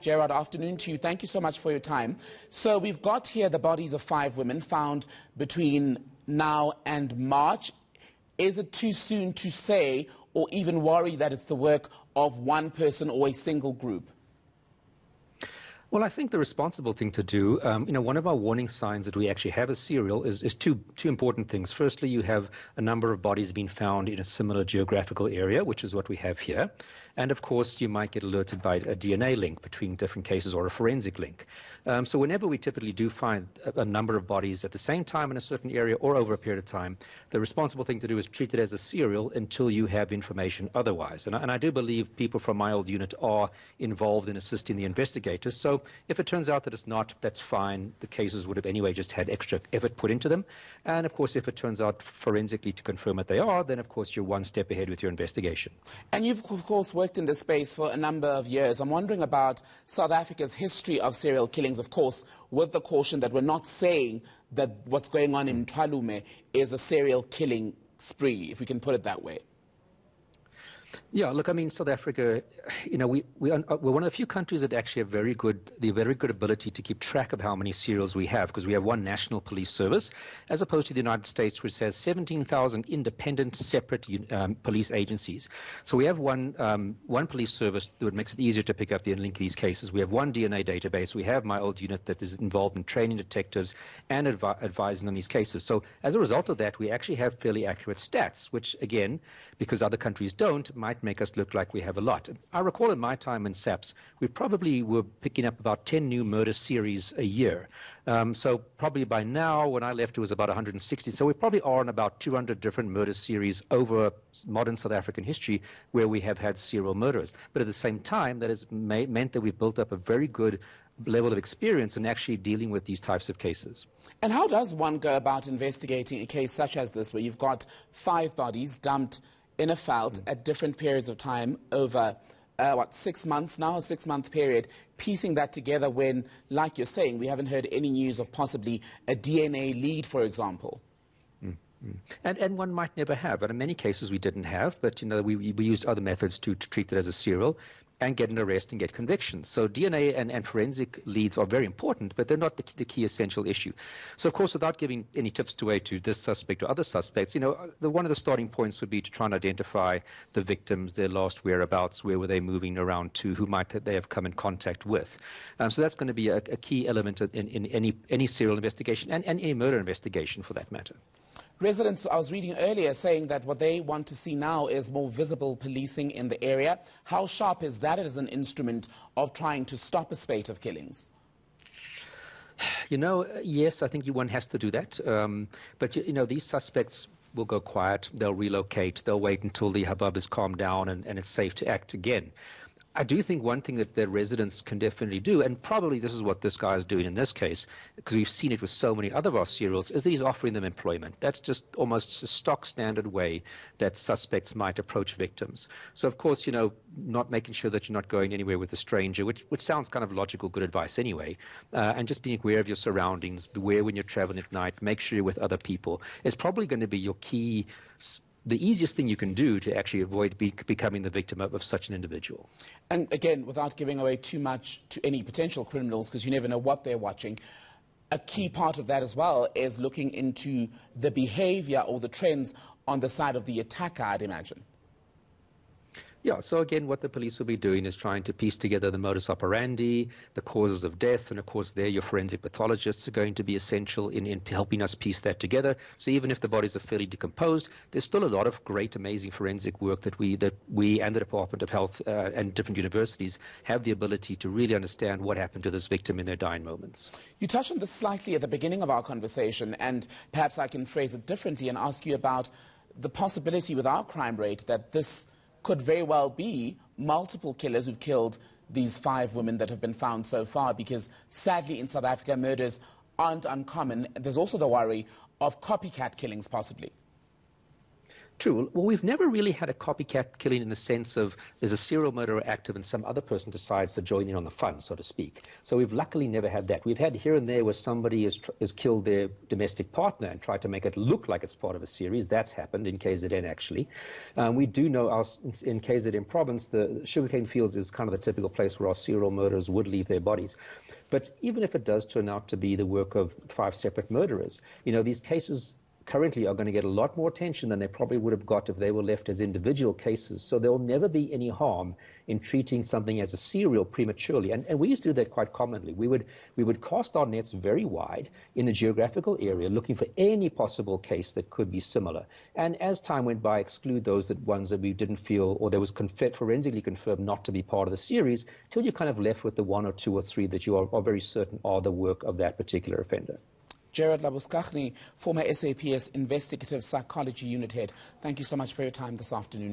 Gerard, afternoon to you. Thank you so much for your time. So we've got here the bodies of 5 women found between now and March. Is it too soon to say or even worry that it's the work of one person or a single group? Well, I think the responsible thing to do, one of our warning signs that we actually have a serial is two important things. Firstly, you have a number of bodies being found in a similar geographical area, which is what we have here. And of course, you might get alerted by a DNA link between different cases or a forensic link. So whenever we typically do find a number of bodies at the same time in a certain area or over a period of time, the responsible thing to do is treat it as a serial until you have information otherwise. And I do believe people from my old unit are involved in assisting the investigators. So if it turns out that it's not, that's fine. The cases would have anyway just had extra effort put into them. And of course, if it turns out forensically to confirm that they are, then of course you're one step ahead with your investigation. And you've of course worked in this space for a number of years. I'm wondering about South Africa's history of serial killings, of course, with the caution that we're not saying that what's going on in Mthwalume is a serial killing spree, if we can put it that way. Yeah, look, I mean, South Africa, we're one of the few countries that actually have very good ability to keep track of how many serials we have, because we have one national police service, as opposed to the United States, which has 17,000 independent, separate police agencies. So we have one police service that makes it easier to pick up and link these cases. We have one DNA database. We have my old unit that is involved in training detectives and advising on these cases. So as a result of that, we actually have fairly accurate stats, which, again, because other countries don't, might make us look like we have a lot. I recall in my time in SAPS, we probably were picking up about 10 new murder series a year. So probably by now, when I left, it was about 160. So we probably are on about 200 different murder series over modern South African history where we have had serial murderers. But at the same time, that has meant that we've built up a very good level of experience in actually dealing with these types of cases. And how does one go about investigating a case such as this, where you've got 5 bodies dumped in a veld at different periods of time over, 6 months now, a 6-month period, piecing that together when, like you're saying, we haven't heard any news of possibly a DNA lead, for example? And one might never have. And in many cases we didn't have, but we used other methods to treat it as a serial and get an arrest and get convictions. So DNA and forensic leads are very important, but they're not the key essential issue. So of course, without giving any tips away to this suspect or other suspects, one of the starting points would be to try and identify the victims, their last whereabouts, where were they moving around to, who might they have come in contact with. So that's going to be a key element in any serial investigation and any murder investigation for that matter. Residents, I was reading earlier, saying that what they want to see now is more visible policing in the area. How sharp is that as an instrument of trying to stop a spate of killings? Yes, I think one has to do that. But these suspects will go quiet, they'll relocate, they'll wait until the hubbub is calmed down and it's safe to act again. I do think one thing that the residents can definitely do, and probably this is what this guy is doing in this case, because we've seen it with so many other of our serials, is that he's offering them employment. That's just almost a stock standard way that suspects might approach victims. So, of course, not making sure that you're not going anywhere with a stranger, which sounds kind of logical, good advice anyway, and just being aware of your surroundings, beware when you're traveling at night, make sure you're with other people, is probably going to be your key. The easiest thing you can do to actually avoid becoming the victim of such an individual. And again, without giving away too much to any potential criminals, because you never know what they're watching, a key part of that as well is looking into the behavior or the trends on the side of the attacker, I'd imagine. Yeah, so again, what the police will be doing is trying to piece together the modus operandi, the causes of death, and of course there your forensic pathologists are going to be essential in helping us piece that together. So even if the bodies are fairly decomposed, there's still a lot of great, amazing forensic work that we and the Department of Health and different universities have the ability to really understand what happened to this victim in their dying moments. You touched on this slightly at the beginning of our conversation, and perhaps I can phrase it differently and ask you about the possibility with our crime rate that this could very well be multiple killers who've killed these 5 women that have been found so far, because sadly in South Africa murders aren't uncommon. There's also the worry of copycat killings possibly. True. Well, we've never really had a copycat killing in the sense of there's a serial murderer active and some other person decides to join in on the fun, so to speak. So we've luckily never had that. We've had here and there where somebody has killed their domestic partner and tried to make it look like it's part of a series. That's happened in KZN, actually. We do know in KZN province, the sugarcane fields is kind of the typical place where our serial murderers would leave their bodies. But even if it does turn out to be the work of 5 separate murderers, these cases currently are going to get a lot more attention than they probably would have got if they were left as individual cases. So there will never be any harm in treating something as a serial prematurely. And we used to do that quite commonly. We would cast our nets very wide in a geographical area looking for any possible case that could be similar. And as time went by, exclude those ones that we didn't feel or there was forensically confirmed not to be part of the series, till you're kind of left with the 1 or 2 or 3 that you are very certain are the work of that particular offender. Gerard Labuskaghni, former SAPS Investigative Psychology Unit Head, thank you so much for your time this afternoon.